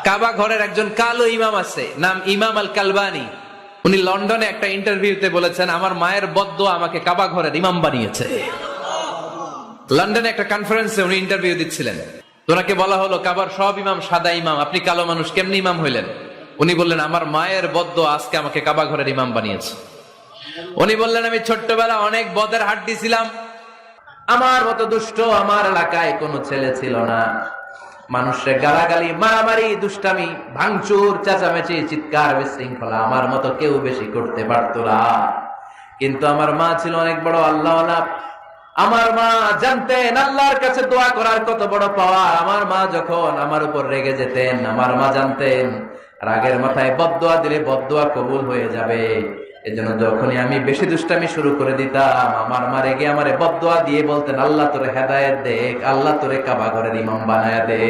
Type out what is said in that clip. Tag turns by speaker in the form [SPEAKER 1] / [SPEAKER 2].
[SPEAKER 1] কাবা ঘরের একজন কালো ইমাম আছে, নাম ইমাম আল কালবানি। উনি লন্ডনে একটা ইন্টারভিউতে বলেছেন, আমার মায়ের বদদোয়া আমাকে কাবা ঘরের ইমাম বানিয়েছে। লন্ডনে একটা কনফারেন্সে উনি ইন্টারভিউ দিচ্ছিলেন। ওনাকে বলা হলো, কাবার সব ইমাম সাদা ইমাম, আপনি কালো মানুষ, কেমনি ইমাম হইলেন? উনি বললেন, আমার মায়ের বদদোয়া আজকে আমাকে কাবা ঘরের ইমাম বানিয়েছে। উনি বললেন, আমি ছোট্টবেলা অনেক বদের হাড্ডি ছিলাম, আমার মতো দুষ্ট আমার এলাকায় কোনো ছেলে ছিল না। মানুষের গালাগালি, মারামারি, দুষ্টামি, ভাঙচুর, চেঁচামেচি, চিৎকার, বিশৃঙ্খলা আমার মতো কেউ বেশি করতে পারতো না। কিন্তু আমার মা ছিল অনেক বড় আল্লাহওয়ালা। আমার মা জানতেন আল্লাহর কাছে দোয়া করার কত বড় পাওয়া। আমার মা যখন আমার উপর রেগে যেতেন, আমার মা জানতেন রাগের মাথায় বদদোয়া দিলে বদদোয়া কবুল হয়ে যাবে। এজন্য যখনই আমি বেশি দুষ্টামি শুরু করে দিতাম, আমার মা রেগে আমারে বদদোয়া দিয়ে বলতেন, আল্লাহ তোরে হেদায়েত দে, আল্লাহ তোরে কাবা ঘরের ইমাম বানায়া দে।